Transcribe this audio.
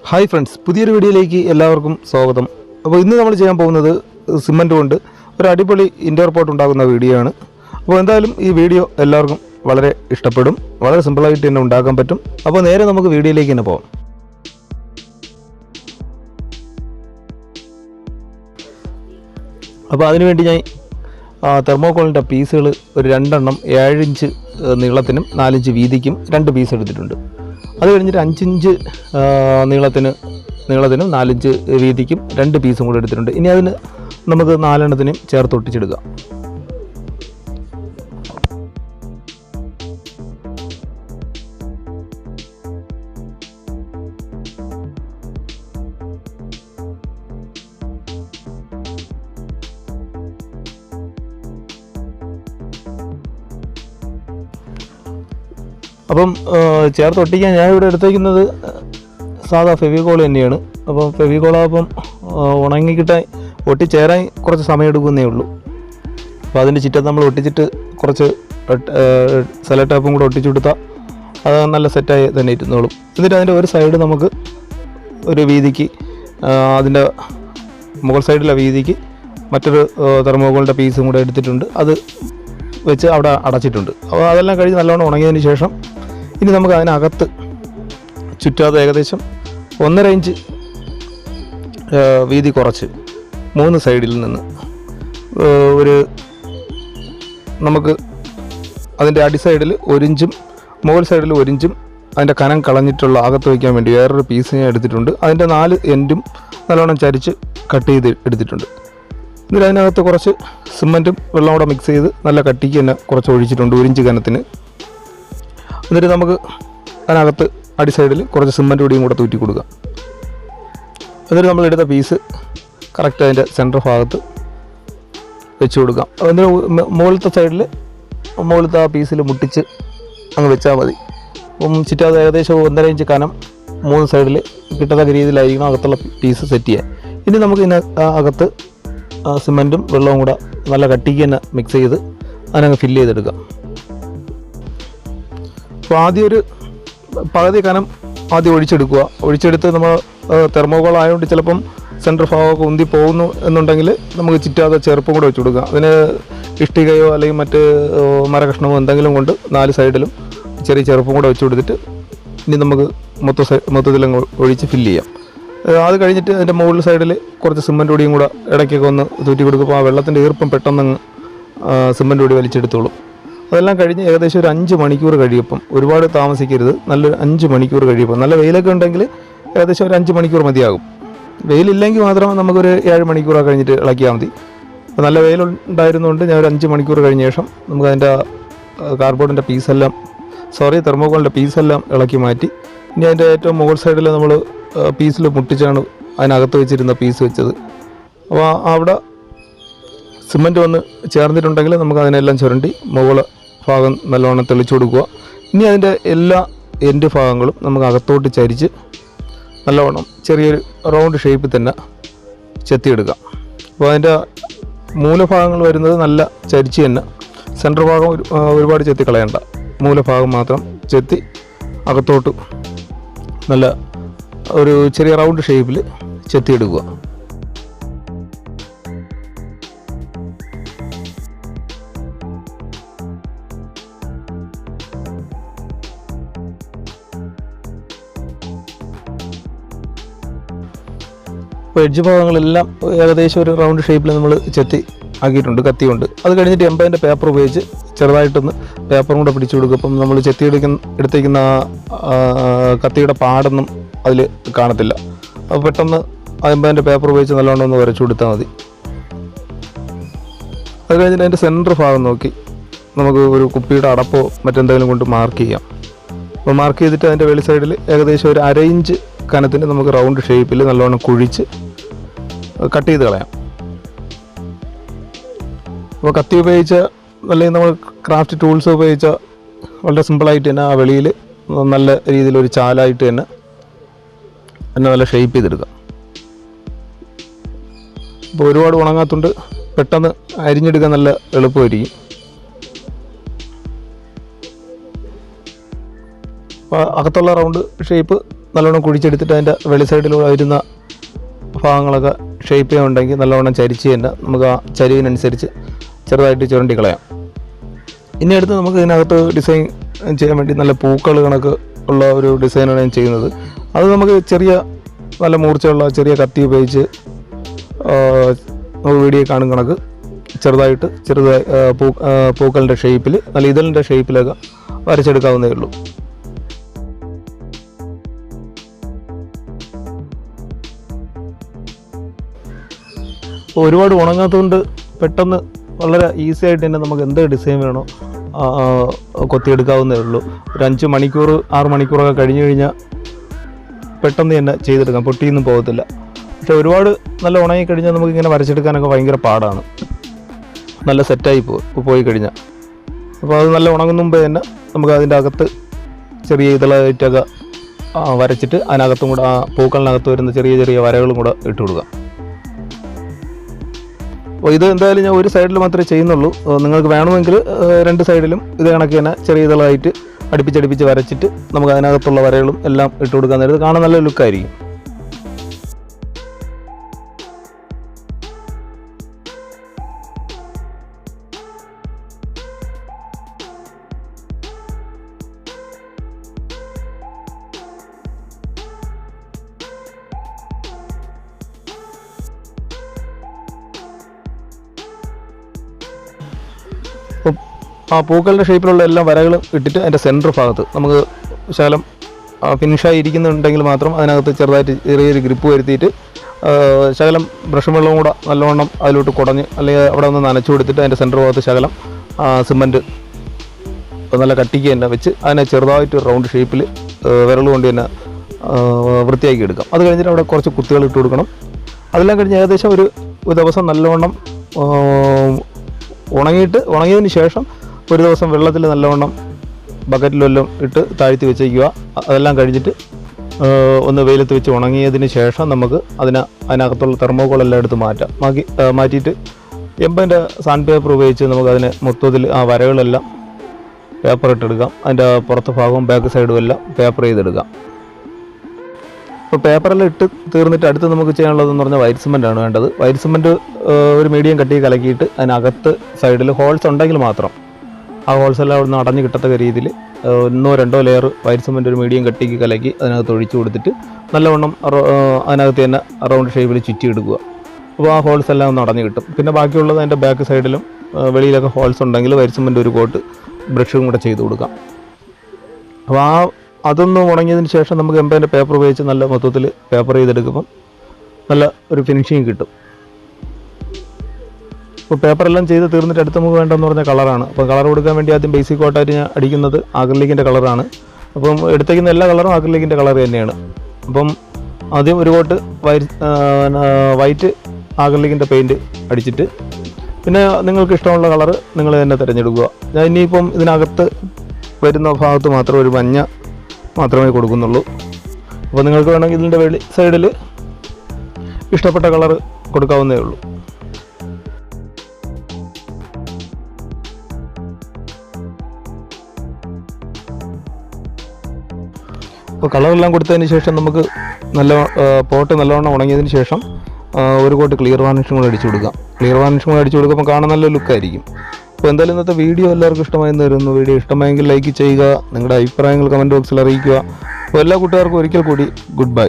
Hi friends, പുതിയൊരു വീഡിയോയിലേക്ക് എല്ലാവർക്കും സ്വാഗതം. അപ്പോൾ ഇന്ന് നമ്മൾ ചെയ്യാൻ പോകുന്നത് സിമൻറ്റ് കൊണ്ട് ഒരു അടിപൊളി ഇൻഡോർ പോട്ട് ഉണ്ടാക്കുന്ന വീഡിയോ ആണ്. അപ്പോൾ എന്തായാലും ഈ വീഡിയോ എല്ലാവർക്കും വളരെ ഇഷ്ടപ്പെടും. വളരെ സിമ്പിളായിട്ട് തന്നെ ഉണ്ടാക്കാൻ പറ്റും. അപ്പോൾ നേരെ നമുക്ക് വീഡിയോയിലേക്ക് തന്നെ പോകാം. അപ്പോൾ അതിനുവേണ്ടി ഞാൻ തെർമോക്കോളിൻ്റെ പീസുകൾ ഒരു 2 എണ്ണം 7 ഇഞ്ച് നീളത്തിനും 4 ഇഞ്ച് വീതിക്കും 2 പീസ് എടുത്തിട്ടുണ്ട്. അത് കഴിഞ്ഞിട്ട് 5 ഇഞ്ച് നീളത്തിനും 4 ഇഞ്ച് വീതിക്കും 2 പീസും കൂടെ എടുത്തിട്ടുണ്ട്. ഇനി അതിന് നമുക്ക് 4 എണ്ണത്തിനും ചേർത്ത് ഒട്ടിച്ചെടുക്കാം. അപ്പം ചേർത്ത് ഒട്ടിക്കാൻ ഞാൻ ഇവിടെ എടുത്തേക്കുന്നത് സാധാ ഫെവിക്കോൾ തന്നെയാണ്. അപ്പോൾ ഫെവിക്കോളാകുമ്പം ഉണങ്ങിക്കിട്ടാൻ ഒട്ടിച്ചേരാൻ കുറച്ച് സമയം എടുക്കുന്നേ ഉള്ളൂ. അപ്പോൾ അതിൻ്റെ ചുറ്റത്ത് നമ്മൾ ഒട്ടിച്ചിട്ട് കുറച്ച് സെലോ ടേപ്പും കൂടെ ഒട്ടിച്ചു കൊടുത്താൽ അത് നല്ല സെറ്റായി തന്നെ ഇരുന്നോളും. എന്നിട്ട് അതിൻ്റെ ഒരു സൈഡ് നമുക്ക് ഒരു വീതിക്ക് അതിൻ്റെ മുകൾ സൈഡിലെ വീതിക്ക് മറ്റൊരു തെർമോക്കോളിൻ്റെ പീസും കൂടെ എടുത്തിട്ടുണ്ട്. അത് വെച്ച് അവിടെ അടച്ചിട്ടുണ്ട്. അപ്പോൾ അതെല്ലാം കഴിഞ്ഞ് നല്ലോണം ഉണങ്ങിയതിന് ശേഷം ഇനി നമുക്ക് അതിനകത്ത് ചുറ്റാതെ ഏകദേശം 1.5 ഇഞ്ച് വീതി കുറച്ച് 3 സൈഡിൽ നിന്ന് നമുക്ക് അതിൻ്റെ അടി സൈഡിൽ 1 ഇഞ്ചും മുകൾ സൈഡിൽ 1 ഇഞ്ചും അതിൻ്റെ കനം കളഞ്ഞിട്ടുള്ള അകത്ത് വയ്ക്കാൻ വേണ്ടി വേറൊരു പീസ് ഞാൻ എടുത്തിട്ടുണ്ട്. അതിൻ്റെ 4 എൻഡും നല്ലോണം ചരിച്ച് കട്ട് ചെയ്ത് എടുത്തിട്ടുണ്ട്. എന്നിട്ട് അതിനകത്ത് കുറച്ച് സിമൻറ്റും വെള്ളം കൂടെ മിക്സ് ചെയ്ത് നല്ല കട്ടിക്ക് തന്നെ കുറച്ച് ഒഴിച്ചിട്ടുണ്ട് 1 ഇഞ്ച് കനത്തിന്. എന്നിട്ട് നമുക്ക് അതിനകത്ത് അടി സൈഡിൽ കുറച്ച് സിമൻറ്റ് പൊടിയും കൂടെ തൂറ്റി കൊടുക്കാം. എന്നിട്ട് നമ്മൾ എടുത്ത പീസ് കറക്റ്റ് അതിൻ്റെ സെൻറ്റർ ഭാഗത്ത് വെച്ച് കൊടുക്കാം. എന്നിട്ട് മുകളിലത്തെ സൈഡിൽ മുകളിലത്തെ ആ പീസിൽ മുട്ടിച്ച് അങ്ങ് വെച്ചാൽ മതി. അപ്പം ചുറ്റാതെ ഏകദേശം 1.5 ഇഞ്ച് കനം 3 സൈഡിൽ കിട്ടത്തക്ക രീതിയിലായിരിക്കണം അകത്തുള്ള പീസ് സെറ്റ് ചെയ്യാൻ. ഇനി നമുക്ക് അകത്ത് സിമൻറ്റും വെള്ളവും കൂടെ നല്ല കട്ടിക്ക് തന്നെ മിക്സ് ചെയ്ത് അതിനങ്ങ് ഫില്ല് ചെയ്തെടുക്കാം. അപ്പോൾ ആദ്യം ഒരു പകുതി കനം ആദ്യം ഒഴിച്ചെടുക്കുക. ഒഴിച്ചെടുത്ത് നമ്മൾ തെർമോക്കോൾ ആയതുകൊണ്ട് ചിലപ്പം സെൻറ്റർ ഭാഗമൊക്കെ ഉന്തി പോകുന്നു എന്നുണ്ടെങ്കിൽ നമുക്ക് ചുറ്റാതെ ചെറുപ്പം കൂടെ വെച്ച് കൊടുക്കുക. അതിന് ഇഷ്ടികയോ അല്ലെങ്കിൽ മറ്റ് മരകഷ്ണമോ എന്തെങ്കിലും കൊണ്ട് 4 സൈഡിലും ചെറിയ ചെറുപ്പം കൂടെ വെച്ച് കൊടുത്തിട്ട് ഇനി നമുക്ക് മൊത്തത്തിലങ്ങ് ഒഴിച്ച് ഫില്ല് ചെയ്യാം. അത് കഴിഞ്ഞിട്ട് അതിൻ്റെ മുകളിൽ സൈഡിൽ കുറച്ച് സിമൻറ്റ് പൊടിയും കൂടെ ഇടയ്ക്കൊക്കെ ഒന്ന് തൂറ്റി കൊടുക്കുമ്പോൾ ആ വെള്ളത്തിൻ്റെ ഈർപ്പം പെട്ടെന്ന് സിമൻറ്റ് പൊടി വലിച്ചെടുത്തോളും. അതെല്ലാം കഴിഞ്ഞ് ഏകദേശം ഒരു 5 മണിക്കൂർ കഴിയുമ്പം, ഒരുപാട് താമസിക്കരുത്, നല്ലൊരു 5 മണിക്കൂർ കഴിയുമ്പം, നല്ല വെയിലൊക്കെ ഉണ്ടെങ്കിൽ ഏകദേശം ഒരു 5 മണിക്കൂർ മതിയാകും. വെയിലില്ലെങ്കിൽ മാത്രം നമുക്കൊരു 7 മണിക്കൂറൊക്കെ കഴിഞ്ഞിട്ട് ഇളക്കിയാൽ മതി. അപ്പോൾ നല്ല വെയിലുണ്ടായിരുന്നുകൊണ്ട് ഞാൻ ഒരു 5 മണിക്കൂർ കഴിഞ്ഞ ശേഷം നമുക്ക് അതിൻ്റെ കാർഡ്ബോർഡിൻ്റെ തെർമോക്കോളിൻ്റെ പീസെല്ലാം ഇളക്കി മാറ്റി. ഇനി അതിൻ്റെ ഏറ്റവും മുകൾ സൈഡിൽ നമ്മൾ പീസിൽ മുട്ടിച്ചാണ് അതിനകത്ത് വെച്ചിരുന്ന പീസ് വെച്ചത്. അപ്പോൾ അവിടെ സിമൻറ്റ് വന്ന് ചേർന്നിട്ടുണ്ടെങ്കിൽ നമുക്ക് അതിനെല്ലാം ചുരണ്ടി മുകൾ ഭാഗം നല്ലോണം തെളിച്ചു കൊടുക്കുക. ഇനി അതിൻ്റെ എല്ലാ എൻഡ് ഭാഗങ്ങളും നമുക്ക് അകത്തോട്ട് ചരിച്ച് നല്ലവണ്ണം ചെറിയൊരു റൗണ്ട് ഷേപ്പിൽ തന്നെ ചെത്തിയെടുക്കാം. അപ്പോൾ അതിൻ്റെ മൂലഭാഗങ്ങൾ വരുന്നത് നല്ല ചരിച്ച് തന്നെ, സെൻറ്റർ ഭാഗം ഒരുപാട് ചെത്തി കളയണ്ട, മൂലഭാഗം മാത്രം ചെത്തി അകത്തോട്ട് നല്ല ഒരു ചെറിയ റൗണ്ട് ഷേപ്പിൽ ചെത്തിയെടുക്കുക. അപ്പോൾ എഡ്ജ് ഭാഗങ്ങളെല്ലാം ഏകദേശം ഒരു റൗണ്ട് ഷേപ്പിൽ നമ്മൾ ചെത്തി ആക്കിയിട്ടുണ്ട് കത്തിയുണ്ട്. അത് കഴിഞ്ഞിട്ട് എംബൈൻ്റെ പേപ്പർ ഉപയോഗിച്ച് ചെറുതായിട്ടൊന്ന് പേപ്പറും കൂടെ പിടിച്ചു കൊടുക്കും. അപ്പം നമ്മൾ എടുത്തേക്കുന്ന കത്തിയുടെ പാടൊന്നും അതിൽ കാണത്തില്ല. അപ്പോൾ പെട്ടെന്ന് എംബൈൻ്റെ പേപ്പർ ഉപയോഗിച്ച് നല്ലോണം ഒന്ന് വരച്ചു കൊടുത്താൽ മതി. അത് കഴിഞ്ഞിട്ട് അതിൻ്റെ സെൻറ്റർ ഭാഗം നോക്കി നമുക്ക് ഒരു കുപ്പിയുടെ അടപ്പോ മറ്റെന്തെങ്കിലും കൊണ്ട് മാർക്ക് ചെയ്യാം. അപ്പോൾ മാർക്ക് ചെയ്തിട്ട് അതിൻ്റെ വെളി സൈഡിൽ ഏകദേശം ഒരു 1/2 ഇഞ്ച് കനത്തിന് നമുക്ക് റൗണ്ട് ഷേപ്പിൽ നല്ലോണം കുഴിച്ച് കട്ട് ചെയ്ത് കളയാം. അപ്പോൾ കത്തി ഉപയോഗിച്ച അല്ലെങ്കിൽ നമ്മൾ ക്രാഫ്റ്റ് ടൂൾസ് ഉപയോഗിച്ച വളരെ സിമ്പിളായിട്ട് തന്നെ ആ വെളിയിൽ നല്ല രീതിയിലൊരു ചാലായിട്ട് തന്നെ നല്ല ഷേപ്പ് ചെയ്തെടുക്കാം. അപ്പോൾ ഒരുപാട് ഉണങ്ങാത്തതുകൊണ്ട് പെട്ടെന്ന് അരിഞ്ഞെടുക്കാൻ നല്ല എളുപ്പമായിരിക്കും. അകത്തുള്ള റൗണ്ട് ഷേപ്പ് നല്ലോണം കുഴിച്ചെടുത്തിട്ട് അതിൻ്റെ വെളി സൈഡിൽ വരുന്ന ഭാഗങ്ങളൊക്കെ ഷേപ്പ് ചെയ്യാനുണ്ടെങ്കിൽ നല്ലവണ്ണം ചരിച്ച് തന്നെ നമുക്ക് ആ ചരിവിനനുസരിച്ച് ചെറുതായിട്ട് ചുരണ്ടി കളയാം. ഇനി അടുത്ത് നമുക്ക് ഇതിനകത്ത് ഡിസൈൻ ചെയ്യാൻ വേണ്ടി നല്ല പൂക്കൾ കണക്ക് ഉള്ള ഒരു ഡിസൈനാണ് ഞാൻ ചെയ്യുന്നത്. അത് നമുക്ക് നല്ല മൂർച്ചയുള്ള ചെറിയ കത്തി ഉപയോഗിച്ച് നമുക്ക് വീഡിയോ കാണും കണക്ക് ചെറുതായി പൂക്കളുടെ ഷേപ്പിൽ നല്ല ഇതളിൻ്റെ ഷേപ്പിലൊക്കെ വരച്ചെടുക്കാവുന്നതേ ഉള്ളൂ. ഒരുപാട് ഉണങ്ങാത്തതുകൊണ്ട് പെട്ടെന്ന് വളരെ ഈസി ആയിട്ട് തന്നെ നമുക്ക് എന്ത് ഡിസൈൻ വേണോ കൊത്തിയെടുക്കാവുന്നതേ ഉള്ളൂ. ഒരു 5 മണിക്കൂർ 6 മണിക്കൂറൊക്കെ കഴിഞ്ഞ് കഴിഞ്ഞാൽ പെട്ടെന്ന് തന്നെ ചെയ്തെടുക്കാം, പൊട്ടിയൊന്നും പോകത്തില്ല. പക്ഷെ ഒരുപാട് നല്ല ഉണങ്ങി കഴിഞ്ഞാൽ നമുക്കിങ്ങനെ വരച്ചെടുക്കാനൊക്കെ ഭയങ്കര പാടാണ്, നല്ല സെറ്റായി പോയി കഴിഞ്ഞാൽ. അപ്പോൾ അത് നല്ല ഉണങ്ങുന്ന മുമ്പേ തന്നെ നമുക്ക് അതിൻ്റെ അകത്ത് ചെറിയ ഇതളായിട്ടൊക്കെ വരച്ചിട്ട് അതിനകത്തും കൂടെ ആ പൂക്കളിനകത്ത് വരുന്ന ചെറിയ ചെറിയ വരകളും കൂടെ ഇട്ട് കൊടുക്കാം. അപ്പോൾ ഇത് എന്തായാലും ഞാൻ ഒരു സൈഡിൽ മാത്രമേ ചെയ്യുന്നുള്ളൂ. നിങ്ങൾക്ക് വേണമെങ്കിൽ 2 സൈഡിലും ഇത് കണക്ക് തന്നെ ചെറിയ ഇതളായിട്ട് അടുപ്പിച്ചടുപ്പിച്ച് വരച്ചിട്ട് നമുക്ക് അതിനകത്തുള്ള വരകളും എല്ലാം ഇട്ട് കൊടുക്കാൻ നേരത്ത് കാണാൻ നല്ല ലുക്കായിരിക്കും. ആ പൂക്കളുടെ ഷേപ്പിലുള്ള എല്ലാ വരകളും ഇട്ടിട്ട് അതിൻ്റെ സെൻറ്റർ ഭാഗത്ത് നമുക്ക് ശകലം ഫിനിഷായി ഇരിക്കുന്നുണ്ടെങ്കിൽ മാത്രം അതിനകത്ത് ചെറുതായിട്ട് ചെറിയൊരു ഗ്രിപ്പ് വരുത്തിയിട്ട് ശകലം ബ്രഷ് വെള്ളവും കൂടെ നല്ലവണ്ണം അതിലോട്ട് കുടഞ്ഞ് അല്ലെങ്കിൽ അവിടെ ഒന്ന് നനച്ചു കൊടുത്തിട്ട് അതിൻ്റെ സെൻറ്റർ ഭാഗത്ത് ശകലം സിമൻറ്റ് നല്ല കട്ടിക്ക് തന്നെ വെച്ച് അതിനെ ചെറുതായിട്ട് റൗണ്ട് ഷേപ്പിൽ വിരൽ കൊണ്ട് തന്നെ വൃത്തിയാക്കി എടുക്കാം. അത് കഴിഞ്ഞിട്ട് അവിടെ കുറച്ച് കുത്തികൾ ഇട്ട് കൊടുക്കണം. അതെല്ലാം കഴിഞ്ഞ് ഏകദേശം ഒരു ദിവസം നല്ലവണ്ണം ഉണങ്ങിയതിന് ശേഷം ഒരു ദിവസം വെള്ളത്തിൽ നല്ലവണ്ണം ബക്കറ്റിലെല്ലാം ഇട്ട് താഴ്ത്തി വെച്ചേക്കുക. അതെല്ലാം കഴിഞ്ഞിട്ട് ഒന്ന് വെയിലത്ത് വെച്ച് ഉണങ്ങിയതിന് ശേഷം നമുക്ക് അതിനകത്തുള്ള തെർമോകോളെല്ലാം എടുത്ത് മാറ്റിയിട്ട് എംബൻ്റെ സാൻഡ് പേപ്പർ ഉപയോഗിച്ച് നമുക്ക് അതിനെ മൊത്തത്തിൽ ആ വരകളെല്ലാം പേപ്പർ ഇട്ടെടുക്കാം. അതിൻ്റെ പുറത്തെ ഭാഗവും ബാക്ക് സൈഡും എല്ലാം പേപ്പർ ചെയ്തെടുക്കാം. അപ്പോൾ പേപ്പറെല്ലാം ഇട്ട് തീർന്നിട്ട് അടുത്ത് നമുക്ക് ചെയ്യാനുള്ളതെന്ന് പറഞ്ഞാൽ വൈറ്റ് സിമൻ്റാണ് വേണ്ടത്. വൈറ്റ് സിമൻറ്റ് ഒരു മീഡിയം കട്ടി കലക്കിയിട്ട് അതിനകത്ത് സൈഡിൽ ഹോൾസ് ഉണ്ടെങ്കിൽ മാത്രം ആ ഹോൾസ് എല്ലാം അവിടെ നിന്ന് അടഞ്ഞു കിട്ടത്തക്ക രീതിയിൽ 1-2 ലെയർ വൈറ്റ് സിമൻറ്റ് ഒരു മീഡിയം കട്ടിക്ക് കലക്കി അതിനകത്ത് ഒഴിച്ചു കൊടുത്തിട്ട് നല്ലവണ്ണം അതിനകത്ത് തന്നെ റൗണ്ട് ഷേപ്പിൽ ചുറ്റി എടുക്കുക. അപ്പോൾ ആ ഹോൾസ് എല്ലാം ഒന്ന് അടഞ്ഞു കിട്ടും. പിന്നെ ബാക്കിയുള്ളത് അതിൻ്റെ ബാക്ക് സൈഡിലും വെളിയിലൊക്കെ ഹോൾസ് ഉണ്ടെങ്കിൽ വൈറ്റ് സിമൻറ്റ് ഒരു കോട്ട് ബ്രഷും കൂടെ ചെയ്ത് കൊടുക്കാം. അപ്പോൾ അതൊന്ന് ഉണങ്ങിയതിന് ശേഷം നമുക്ക് എംബൻ്റെ പേപ്പർ ഉപയോഗിച്ച് നല്ല മൊത്തത്തിൽ പേപ്പർ ചെയ്തെടുക്കുമ്പം നല്ല ഒരു ഫിനിഷിങ് കിട്ടും. അപ്പോൾ പേപ്പറെല്ലാം ചെയ്ത് തീർന്നിട്ട് അടുത്ത് നമുക്ക് വേണ്ടതെന്ന് പറഞ്ഞാൽ കളറാണ്. അപ്പോൾ കളർ കൊടുക്കാൻ വേണ്ടി ആദ്യം ബേസിക് കോട്ടായിട്ട് ഞാൻ അടിക്കുന്നത് ആക്രിലിക്കിൻ്റെ കളറാണ്. അപ്പം എടുത്തേക്കുന്ന എല്ലാ കളറും ആക്രിലിക്കിൻ്റെ കളർ തന്നെയാണ്. അപ്പം ആദ്യം ഒരു കോട്ട് വൈറ്റ് ആക്രിലിക്കിൻ്റെ പെയിൻറ്റ് അടിച്ചിട്ട് പിന്നെ നിങ്ങൾക്ക് ഇഷ്ടമുള്ള കളർ നിങ്ങൾ തന്നെ തിരഞ്ഞെടുക്കുക. ഞാൻ ഇനിയിപ്പം ഇതിനകത്ത് വരുന്ന ഭാഗത്ത് മാത്രം ഒരു മഞ്ഞ മാത്രമേ കൊടുക്കുന്നുള്ളൂ. അപ്പോൾ നിങ്ങൾക്ക് വേണമെങ്കിൽ ഇതിൻ്റെ വെളി സൈഡിൽ ഇഷ്ടപ്പെട്ട കളർ കൊടുക്കാവുന്നേ ഉള്ളൂ. അപ്പോൾ കളറെല്ലാം കൊടുത്തതിന് ശേഷം നമുക്ക് പോട്ട് നല്ലവണ്ണം ഉണങ്ങിയതിന് ശേഷം ഒരു കോട്ട് ക്ലിയർ വാർണിഷും കൂടെ അടിച്ചു കൊടുക്കാം. ക്ലിയർ വാർണിഷും കൂടെ അടിച്ചു കൊടുക്കുമ്പോൾ കാണാൻ നല്ല ലുക്കായിരിക്കും. അപ്പോൾ എന്തായാലും ഇന്നത്തെ വീഡിയോ എല്ലാവർക്കും ഇഷ്ടമായെന്ന് വരുന്നു. വീഡിയോ ഇഷ്ടമായെങ്കിൽ ലൈക്ക് ചെയ്യുക, നിങ്ങളുടെ അഭിപ്രായങ്ങൾ കമൻറ്റ് ബോക്സിൽ അറിയിക്കുക. അപ്പോൾ എല്ലാ കൂട്ടുകാർക്കും ഒരിക്കൽ കൂടി ഗുഡ് ബൈ.